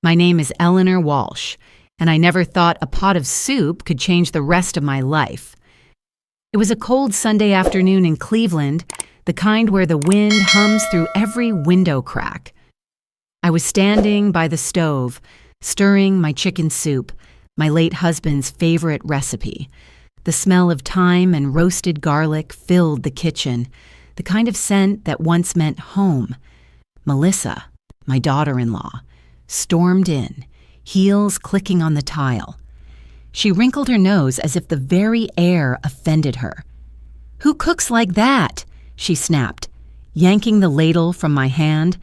My name is Eleanor Walsh, and I never thought a pot of soup could change the rest of my life. It was a cold Sunday afternoon in Cleveland, the kind where the wind hums through every window crack. I was standing by the stove, stirring my chicken soup, my late husband's favorite recipe. The smell of thyme and roasted garlic filled the kitchen, the kind of scent that once meant home. Melissa, my daughter-in-law, stormed in, heels clicking on the tile. She wrinkled her nose as if the very air offended her. "Who cooks like that?" she snapped, yanking the ladle from my hand.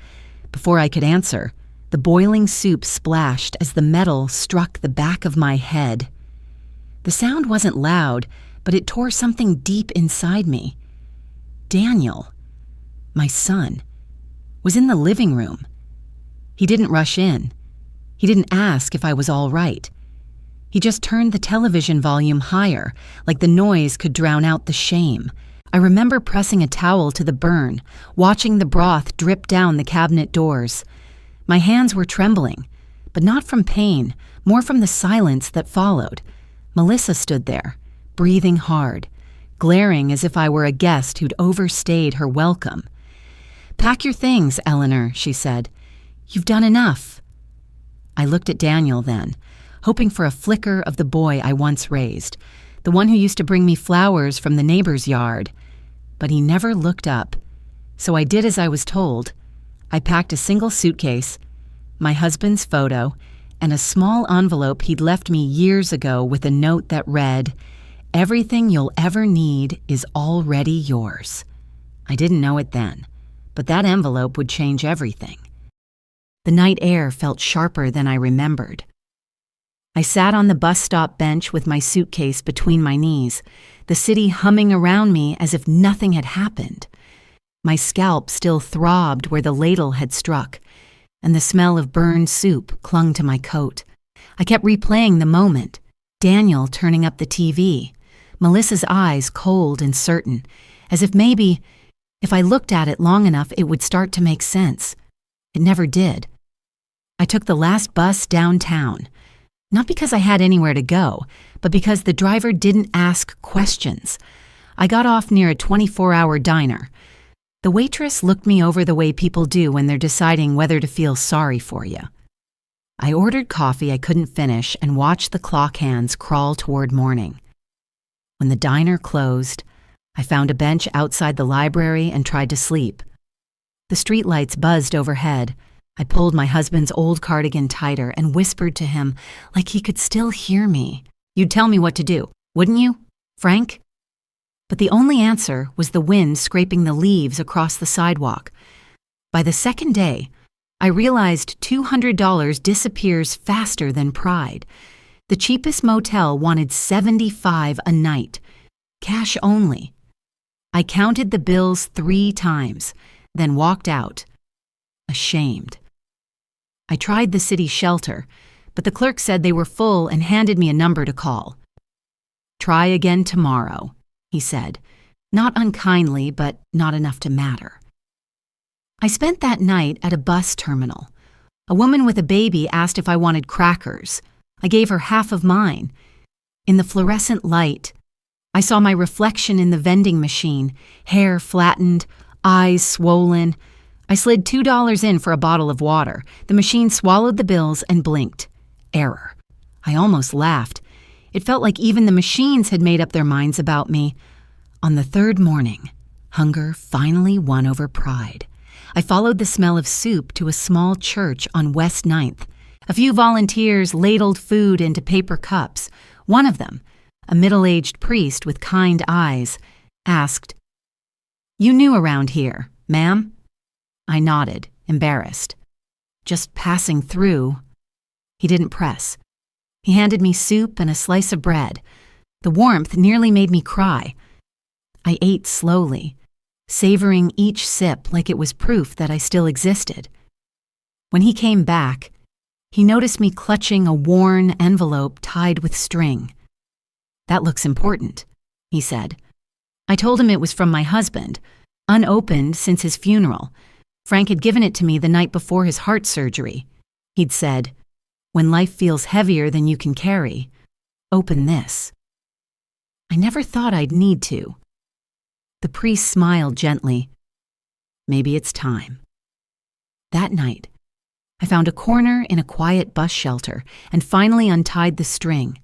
Before I could answer, the boiling soup splashed as the metal struck the back of my head. The sound wasn't loud, but it tore something deep inside me. Daniel, my son, was in the living room. He didn't rush in. He didn't ask if I was all right. He just turned the television volume higher, like the noise could drown out the shame. I remember pressing a towel to the burn, watching the broth drip down the cabinet doors. My hands were trembling, but not from pain, more from the silence that followed. Melissa stood there, breathing hard, glaring as if I were a guest who'd overstayed her welcome. "Pack your things, Eleanor," she said. "You've done enough." I looked at Daniel then, hoping for a flicker of the boy I once raised, the one who used to bring me flowers from the neighbor's yard. But he never looked up, so I did as I was told. I packed a single suitcase, my husband's photo, and a small envelope he'd left me years ago with a note that read, "Everything you'll ever need is already yours." I didn't know it then, but that envelope would change everything. The night air felt sharper than I remembered. I sat on the bus stop bench with my suitcase between my knees, the city humming around me as if nothing had happened. My scalp still throbbed where the ladle had struck, and the smell of burned soup clung to my coat. I kept replaying the moment, Daniel turning up the TV, Melissa's eyes cold and certain, as if maybe, if I looked at it long enough, it would start to make sense. It never did. I took the last bus downtown, not because I had anywhere to go, but because the driver didn't ask questions. I got off near a 24-hour diner. The waitress looked me over the way people do when they're deciding whether to feel sorry for you. I ordered coffee I couldn't finish and watched the clock hands crawl toward morning. When the diner closed, I found a bench outside the library and tried to sleep. The streetlights buzzed overhead. I pulled my husband's old cardigan tighter and whispered to him like he could still hear me. "You'd tell me what to do, wouldn't you, Frank?" But the only answer was the wind scraping the leaves across the sidewalk. By the second day, I realized $200 disappears faster than pride. The cheapest motel wanted $75 a night, cash only. I counted the bills 3 times, then walked out, ashamed. I tried the city shelter, but the clerk said they were full and handed me a number to call. "Try again tomorrow," he said, not unkindly, but not enough to matter. I spent that night at a bus terminal. A woman with a baby asked if I wanted crackers. I gave her half of mine. In the fluorescent light, I saw my reflection in the vending machine, hair flattened, eyes swollen. I slid $2 in for a bottle of water. The machine swallowed the bills and blinked. Error. I almost laughed. It felt like even the machines had made up their minds about me. On the 3rd morning, hunger finally won over pride. I followed the smell of soup to a small church on West 9th. A few volunteers ladled food into paper cups. One of them, a middle-aged priest with kind eyes, asked, "You new around here, ma'am?" I nodded, embarrassed. "Just passing through." He didn't press. He handed me soup and a slice of bread. The warmth nearly made me cry. I ate slowly, savoring each sip like it was proof that I still existed. When he came back, he noticed me clutching a worn envelope tied with string. "That looks important," he said. I told him it was from my husband, unopened since his funeral. Frank had given it to me the night before his heart surgery. He'd said, When life feels heavier than you can carry, open this. I never thought I'd need to. The priest smiled gently. Maybe it's time. That night, I found a corner in a quiet bus shelter and finally untied the string.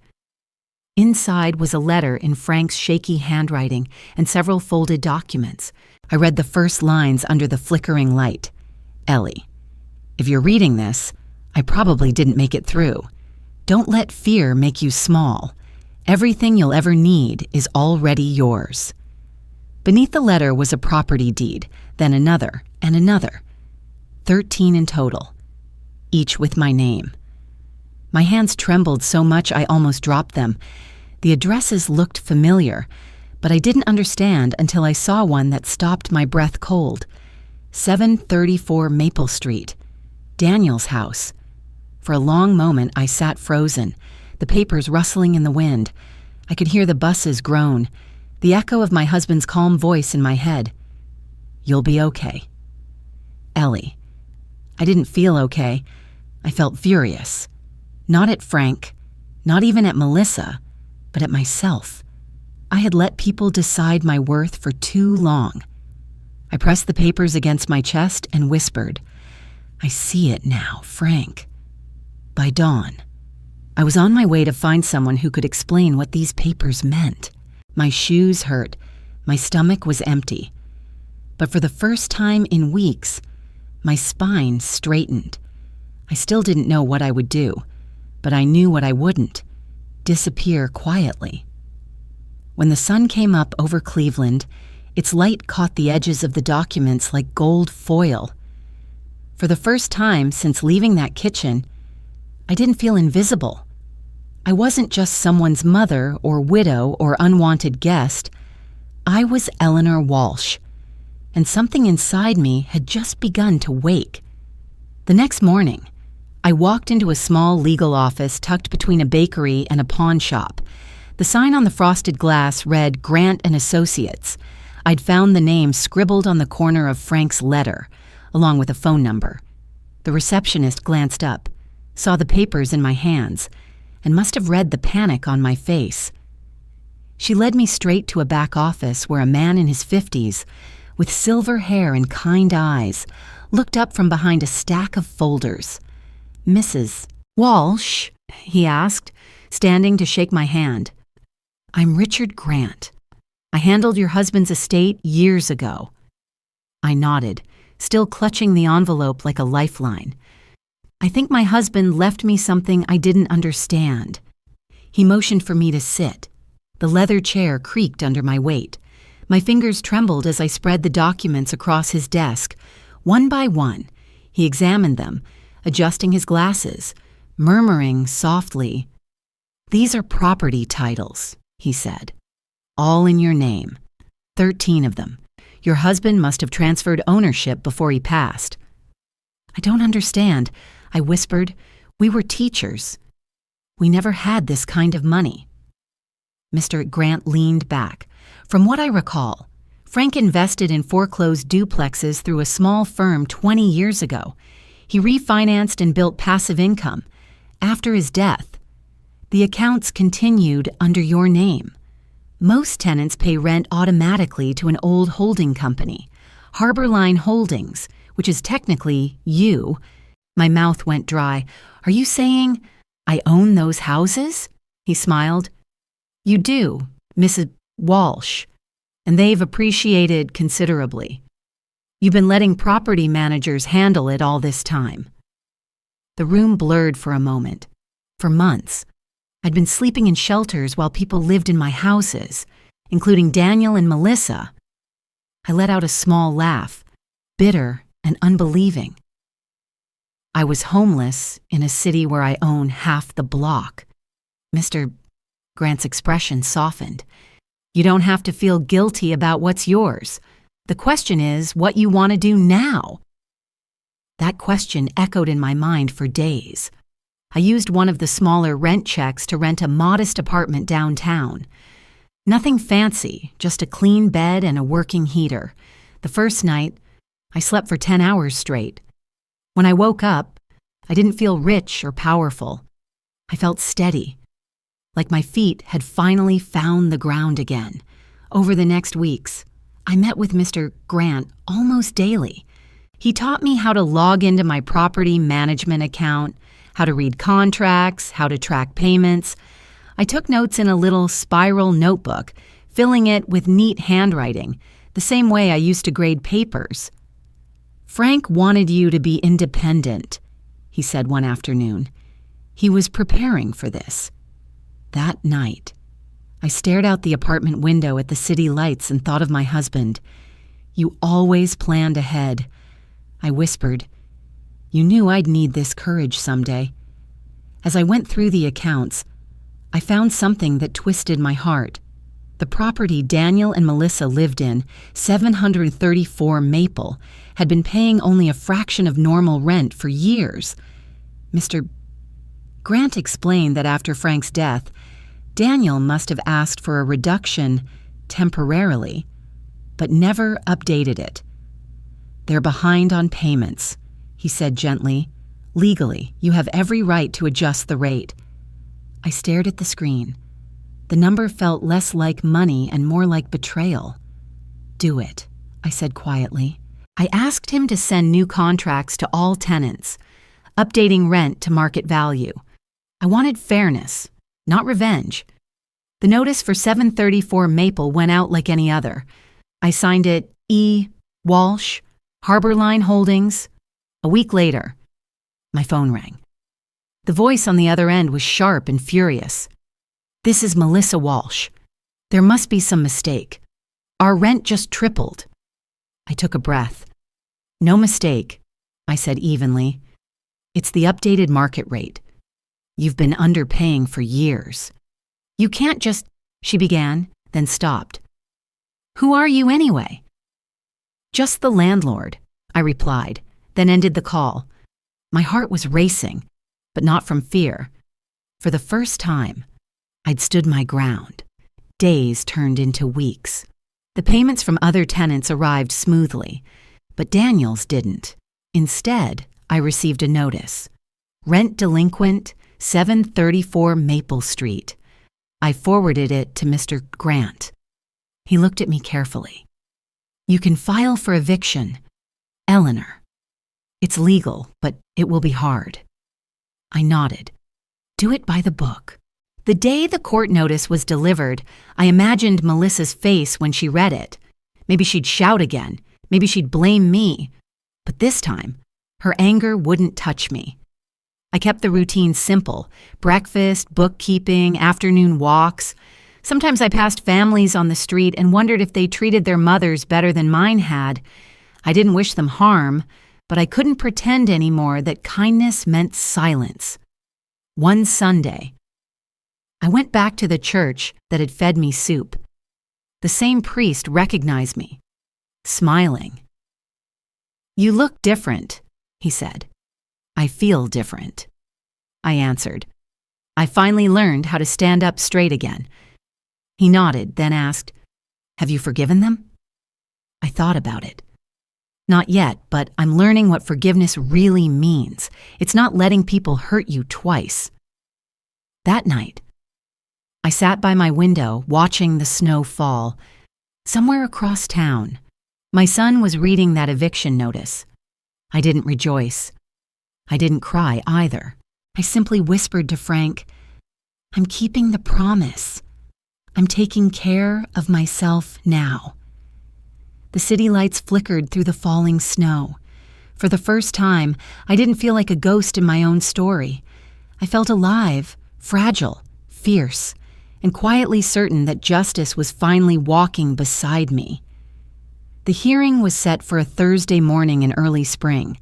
Inside was a letter in Frank's shaky handwriting and several folded documents. I read the first lines under the flickering light. Ellie, if you're reading this, I probably didn't make it through. Don't let fear make you small. Everything you'll ever need is already yours. Beneath the letter was a property deed, then another and another. 13 in total, each with my name. My hands trembled so much I almost dropped them. The addresses looked familiar, but I didn't understand until I saw one that stopped my breath cold. 734 Maple Street, Daniel's house. For a long moment I sat frozen, the papers rustling in the wind. I could hear the buses groan, the echo of my husband's calm voice in my head. You'll be okay. Ellie. I didn't feel okay. I felt furious. Not at Frank, not even at Melissa, but at myself. I had let people decide my worth for too long. I pressed the papers against my chest and whispered, I see it now, Frank. By dawn, I was on my way to find someone who could explain what these papers meant. My shoes hurt, my stomach was empty. But for the first time in weeks, my spine straightened. I still didn't know what I would do, but I knew what I wouldn't: disappear quietly. When the sun came up over Cleveland, its light caught the edges of the documents like gold foil. For the first time since leaving that kitchen, I didn't feel invisible. I wasn't just someone's mother or widow or unwanted guest. I was Eleanor Walsh, and something inside me had just begun to wake. The next morning, I walked into a small legal office tucked between a bakery and a pawn shop. The sign on the frosted glass read Grant and Associates. I'd found the name scribbled on the corner of Frank's letter, along with a phone number. The receptionist glanced up, saw the papers in my hands, and must have read the panic on my face. She led me straight to a back office where a man in his 50s, with silver hair and kind eyes, looked up from behind a stack of folders. Mrs. Walsh, he asked, standing to shake my hand. I'm Richard Grant. I handled your husband's estate years ago. I nodded, still clutching the envelope like a lifeline. I think my husband left me something I didn't understand. He motioned for me to sit. The leather chair creaked under my weight. My fingers trembled as I spread the documents across his desk. One by one, he examined them, adjusting his glasses, murmuring softly. These are property titles, he said. All in your name. 13 of them. Your husband must have transferred ownership before he passed. I don't understand, I whispered. We were teachers. We never had this kind of money. Mr. Grant leaned back. From what I recall, Frank invested in foreclosed duplexes through a small firm 20 years ago. He refinanced and built passive income. After his death, the accounts continued under your name. Most tenants pay rent automatically to an old holding company, Harborline Holdings, which is technically you. My mouth went dry. Are you saying I own those houses? He smiled. You do, Mrs. Walsh, and they've appreciated considerably. You've been letting property managers handle it all this time. The room blurred for a moment. For months, I'd been sleeping in shelters while people lived in my houses, including Daniel and Melissa. I let out a small laugh, bitter and unbelieving. I was homeless in a city where I own half the block. Mr. Grant's expression softened. You don't have to feel guilty about what's yours. The question is what you want to do now. That question echoed in my mind for days. I used one of the smaller rent checks to rent a modest apartment downtown. Nothing fancy, just a clean bed and a working heater. The first night, I slept for 10 hours straight. When I woke up, I didn't feel rich or powerful. I felt steady, like my feet had finally found the ground again. Over the next weeks, I met with Mr. Grant almost daily. He taught me how to log into my property management account, how to read contracts, how to track payments. I took notes in a little spiral notebook, filling it with neat handwriting, the same way I used to grade papers. "Frank wanted you to be independent," he said one afternoon. He was preparing for this. That night, I stared out the apartment window at the city lights and thought of my husband. "You always planned ahead," I whispered. "You knew I'd need this courage someday." As I went through the accounts, I found something that twisted my heart. The property Daniel and Melissa lived in, 734 Maple, had been paying only a fraction of normal rent for years. Mr. Grant explained that after Frank's death, Daniel must have asked for a reduction temporarily, but never updated it. "They're behind on payments," he said gently. "Legally, you have every right to adjust the rate." I stared at the screen. The number felt less like money and more like betrayal. "Do it," I said quietly. I asked him to send new contracts to all tenants, updating rent to market value. I wanted fairness, not revenge. The notice for 734 Maple went out like any other. I signed it E. Walsh, Harbor Line Holdings. A week later, my phone rang. The voice on the other end was sharp and furious. "This is Melissa Walsh. There must be some mistake. Our rent just tripled." I took a breath. "No mistake," I said evenly. "It's the updated market rate. You've been underpaying for years. You can't just—" she began, then stopped. "Who are you anyway?" "Just the landlord," I replied, then ended the call. My heart was racing, but not from fear. For the first time, I'd stood my ground. Days turned into weeks. The payments from other tenants arrived smoothly, but Daniel's didn't. Instead, I received a notice. "Rent delinquent, 734 Maple Street." I forwarded it to Mr. Grant. He looked at me carefully. "You can file for eviction, Eleanor. It's legal, but it will be hard." I nodded. "Do it by the book." The day the court notice was delivered, I imagined Melissa's face when she read it. Maybe she'd shout again. Maybe she'd blame me. But this time, her anger wouldn't touch me. I kept the routine simple: breakfast, bookkeeping, afternoon walks. Sometimes I passed families on the street and wondered if they treated their mothers better than mine had. I didn't wish them harm, but I couldn't pretend anymore that kindness meant silence. One Sunday, I went back to the church that had fed me soup. The same priest recognized me, smiling. "You look different," he said. "I feel different," I answered. I finally learned how to stand up straight again. He nodded, then asked, "Have you forgiven them?" I thought about it. "Not yet, but I'm learning what forgiveness really means. It's not letting people hurt you twice." That night, I sat by my window watching the snow fall. Somewhere across town, my son was reading that eviction notice. I didn't rejoice. I didn't cry either. I simply whispered to Frank, "I'm keeping the promise. I'm taking care of myself now." The city lights flickered through the falling snow. For the first time, I didn't feel like a ghost in my own story. I felt alive, fragile, fierce, and quietly certain that justice was finally walking beside me. The hearing was set for a Thursday morning in early spring.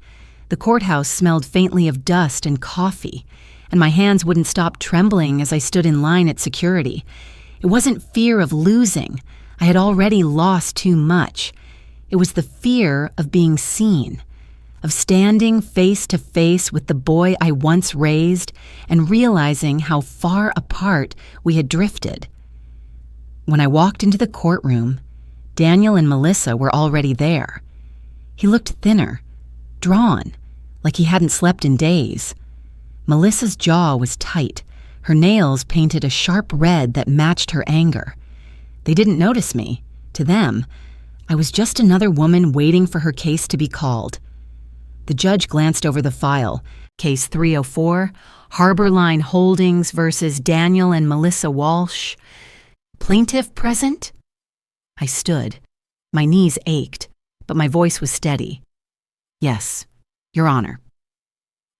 The courthouse smelled faintly of dust and coffee, and my hands wouldn't stop trembling as I stood in line at security. It wasn't fear of losing. I had already lost too much. It was the fear of being seen, of standing face to face with the boy I once raised and realizing how far apart we had drifted. When I walked into the courtroom, Daniel and Melissa were already there. He looked thinner, drawn, like he hadn't slept in days. Melissa's jaw was tight. Her nails painted a sharp red that matched her anger. They didn't notice me. To them, I was just another woman waiting for her case to be called. The judge glanced over the file. Case 304, Harbor Line Holdings versus Daniel and Melissa Walsh. Plaintiff present? I stood. My knees ached, but my voice was steady. Yes, Your Honor.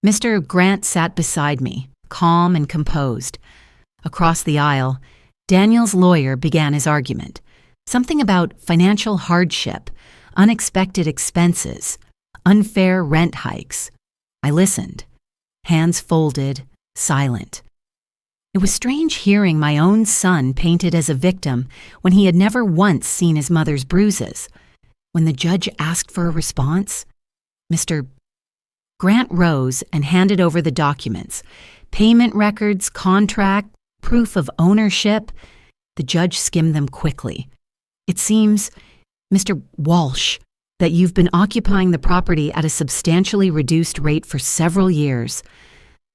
Mr. Grant sat beside me, calm and composed. Across the aisle, Daniel's lawyer began his argument. Something about financial hardship, unexpected expenses, unfair rent hikes. I listened, hands folded, silent. It was strange hearing my own son painted as a victim when he had never once seen his mother's bruises. When the judge asked for a response, Mr. Grant rose and handed over the documents, payment records, contract, proof of ownership. The judge skimmed them quickly. It seems, Mr. Walsh, that you've been occupying the property at a substantially reduced rate for several years.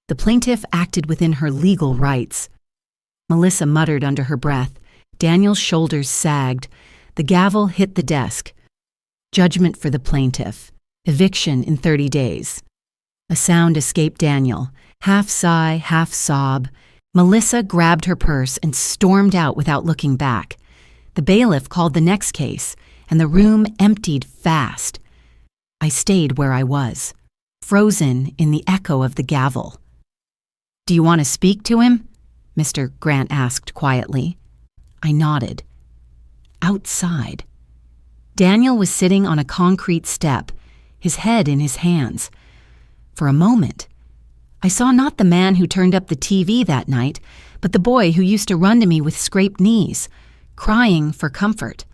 The plaintiff acted within her legal rights. Melissa muttered under her breath. Daniel's shoulders sagged. The gavel hit the desk. Judgment for the plaintiff. Eviction in 30 days. A sound escaped Daniel. Half sigh, half sob. Melissa grabbed her purse and stormed out without looking back. The bailiff called the next case, and the room emptied fast. I stayed where I was, frozen in the echo of the gavel. Do you want to speak to him? Mr. Grant asked quietly. I nodded. Outside. Daniel was sitting on a concrete step, his head in his hands. For a moment, I saw not the man who turned up the TV that night, but the boy who used to run to me with scraped knees, crying for comfort.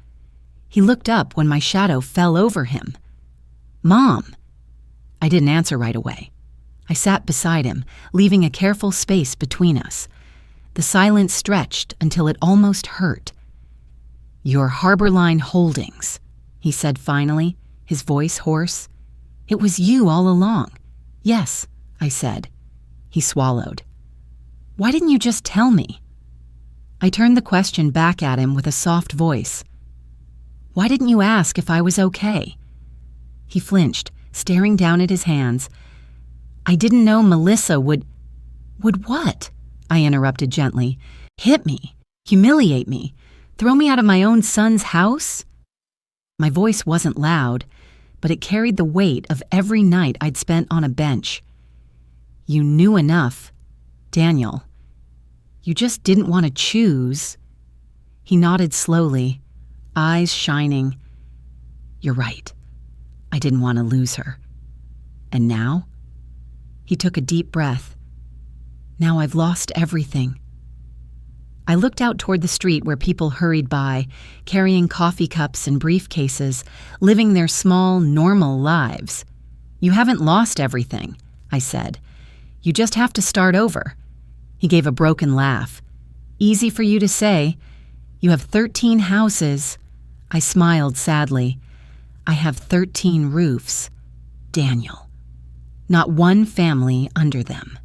He looked up when my shadow fell over him. Mom! I didn't answer right away. I sat beside him, leaving a careful space between us. The silence stretched until it almost hurt. Your Harbor Line Holdings, he said finally, his voice hoarse. It was you all along. Yes, I said. He swallowed. Why didn't you just tell me? I turned the question back at him with a soft voice. Why didn't you ask if I was okay? He flinched, staring down at his hands. I didn't know Melissa would... Would what? I interrupted gently. Hit me, humiliate me, throw me out of my own son's house? My voice wasn't loud, but it carried the weight of every night I'd spent on a bench. You knew enough, Daniel. You just didn't want to choose. He nodded slowly, eyes shining. You're right. I didn't want to lose her. And now? He took a deep breath. Now I've lost everything. I looked out toward the street where people hurried by, carrying coffee cups and briefcases, living their small, normal lives. You haven't lost everything, I said. You just have to start over. He gave a broken laugh. Easy for you to say. You have 13 houses. I smiled sadly. I have 13 roofs. Daniel. Not one family under them.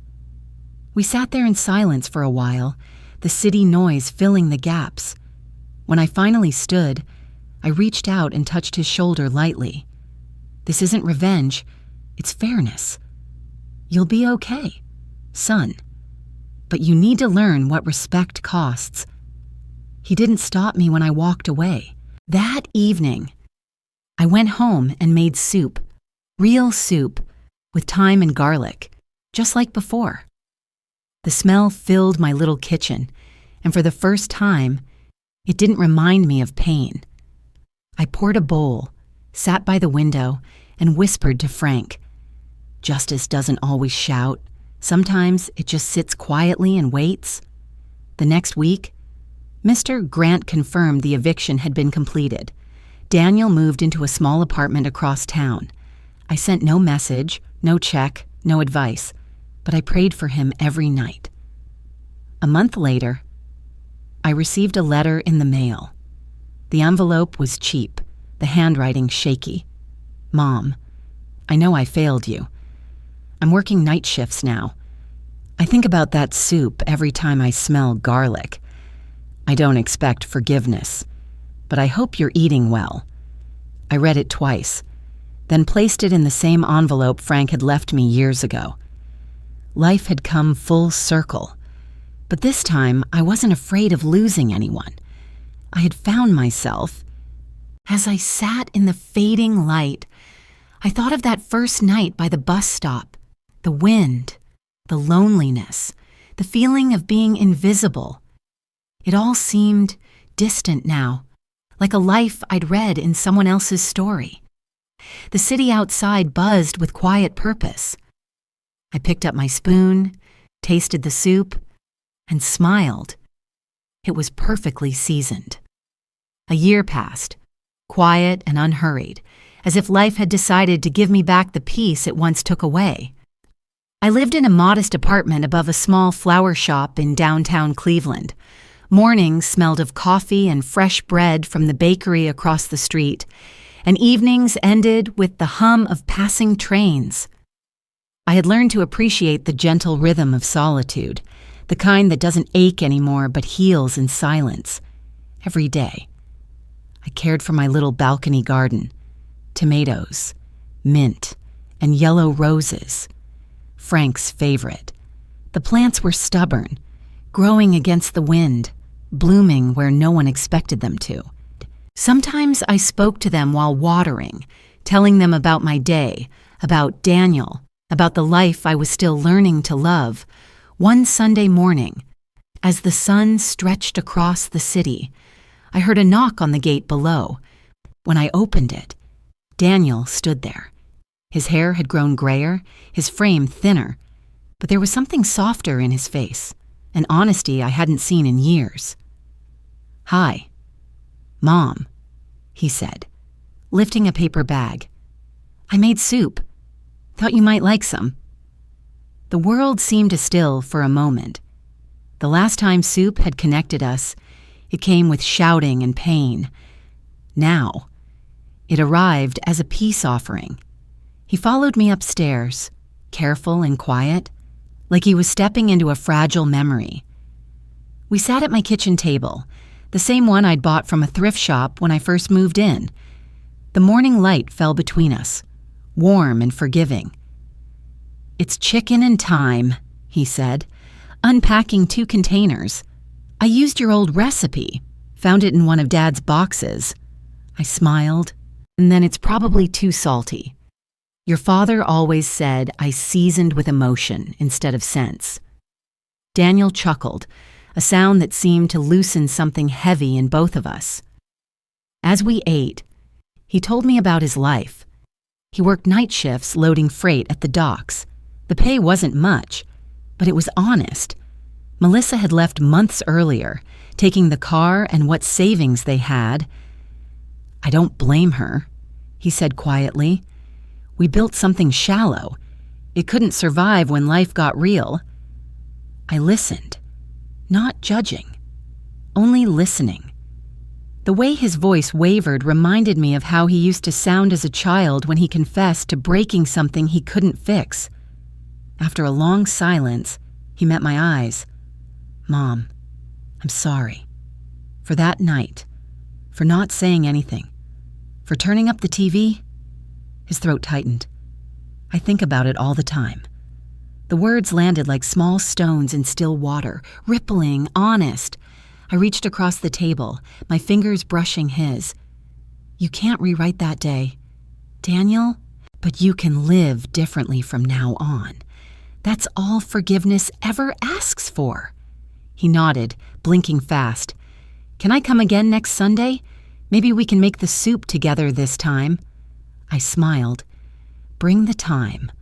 We sat there in silence for a while, the city noise filling the gaps. When I finally stood, I reached out and touched his shoulder lightly. This isn't revenge, it's fairness. You'll be okay, son. But you need to learn what respect costs. He didn't stop me when I walked away. That evening, I went home and made soup, real soup, with thyme and garlic, just like before. The smell filled my little kitchen, and for the first time, it didn't remind me of pain. I poured a bowl, sat by the window, and whispered to Frank. Justice doesn't always shout. Sometimes it just sits quietly and waits. The next week, Mr. Grant confirmed the eviction had been completed. Daniel moved into a small apartment across town. I sent no message, no check, no advice, but I prayed for him every night. A month later, I received a letter in the mail. The envelope was cheap, the handwriting shaky. Mom, I know I failed you, I'm working night shifts now. I think about that soup every time I smell garlic. I don't expect forgiveness, but I hope you're eating well. I read it twice, then placed it in the same envelope Frank had left me years ago. Life had come full circle, but this time I wasn't afraid of losing anyone. I had found myself. As I sat in the fading light, I thought of that first night by the bus stop, the wind, the loneliness, the feeling of being invisible. It all seemed distant now, like a life I'd read in someone else's story. The city outside buzzed with quiet purpose. I picked up my spoon, tasted the soup, and smiled. It was perfectly seasoned. A year passed, quiet and unhurried, as if life had decided to give me back the peace it once took away. I lived in a modest apartment above a small flower shop in downtown Cleveland. Mornings smelled of coffee and fresh bread from the bakery across the street, and evenings ended with the hum of passing trains. I had learned to appreciate the gentle rhythm of solitude, the kind that doesn't ache anymore but heals in silence. Every day, I cared for my little balcony garden, tomatoes, mint, and yellow roses. Frank's favorite. The plants were stubborn, growing against the wind, blooming where no one expected them to. Sometimes I spoke to them while watering, telling them about my day, about Daniel, about the life I was still learning to love. One Sunday morning, as the sun stretched across the city, I heard a knock on the gate below. When I opened it, Daniel stood there. His hair had grown grayer, his frame thinner, but there was something softer in his face, an honesty I hadn't seen in years. "Hi, Mom," he said, lifting a paper bag. "I made soup. Thought you might like some." The world seemed to still for a moment. The last time soup had connected us, it came with shouting and pain. Now, it arrived as a peace offering. He followed me upstairs, careful and quiet, like he was stepping into a fragile memory. We sat at my kitchen table, the same one I'd bought from a thrift shop when I first moved in. The morning light fell between us, warm and forgiving. "It's chicken and thyme," he said, unpacking 2 containers. "I used your old recipe, found it in one of Dad's boxes." I smiled, and then "It's probably too salty. Your father always said I seasoned with emotion instead of sense." Daniel chuckled, a sound that seemed to loosen something heavy in both of us. As we ate, he told me about his life. He worked night shifts loading freight at the docks. The pay wasn't much, but it was honest. Melissa had left months earlier, taking the car and what savings they had. "I don't blame her," he said quietly. "We built something shallow. It couldn't survive when life got real." I listened, not judging, only listening. The way his voice wavered reminded me of how he used to sound as a child when he confessed to breaking something he couldn't fix. After a long silence, he met my eyes. "Mom, I'm sorry. For that night, for not saying anything, for turning up the TV." His throat tightened. "I think about it all the time." The words landed like small stones in still water, rippling, honest. I reached across the table, my fingers brushing his. "You can't rewrite that day, Daniel, but you can live differently from now on. That's all forgiveness ever asks for." He nodded, blinking fast. "Can I come again next Sunday? Maybe we can make the soup together this time." I smiled. Bring the time.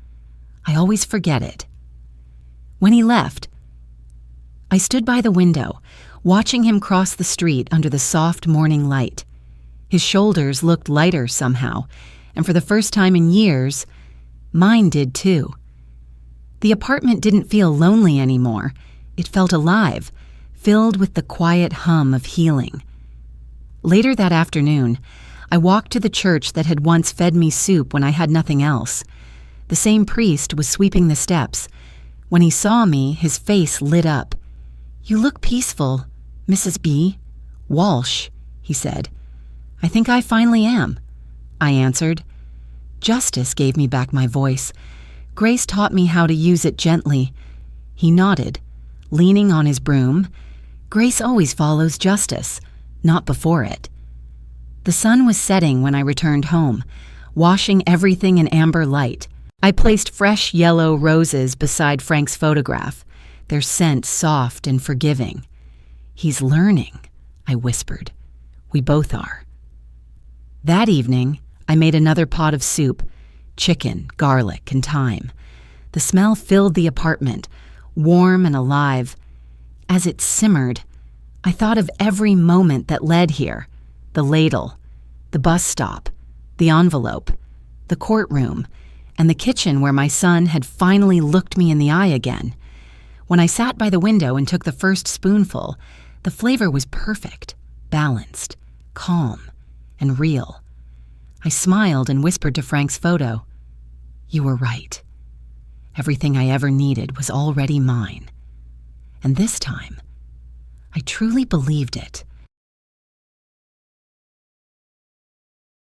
I always forget it. When he left, I stood by the window, watching him cross the street under the soft morning light. His shoulders looked lighter somehow, and for the first time in years, mine did too. The apartment didn't feel lonely anymore. It felt alive, filled with the quiet hum of healing. Later that afternoon, I walked to the church that had once fed me soup when I had nothing else. The same priest was sweeping the steps. When he saw me, his face lit up. "You look peaceful, Mrs. B. Walsh," he said. "I think I finally am," I answered. Justice gave me back my voice. Grace taught me how to use it gently. He nodded, leaning on his broom. Grace always follows justice, not before it. The sun was setting when I returned home, washing everything in amber light. I placed fresh yellow roses beside Frank's photograph, their scent soft and forgiving. "He's learning," I whispered. "We both are." That evening, I made another pot of soup, chicken, garlic, and thyme. The smell filled the apartment, warm and alive. As it simmered, I thought of every moment that led here: the ladle, the bus stop, the envelope, the courtroom, and the kitchen where my son had finally looked me in the eye again. When I sat by the window and took the first spoonful, the flavor was perfect, balanced, calm, and real. I smiled and whispered to Frank's photo, "You were right. Everything I ever needed was already mine." And this time, I truly believed it.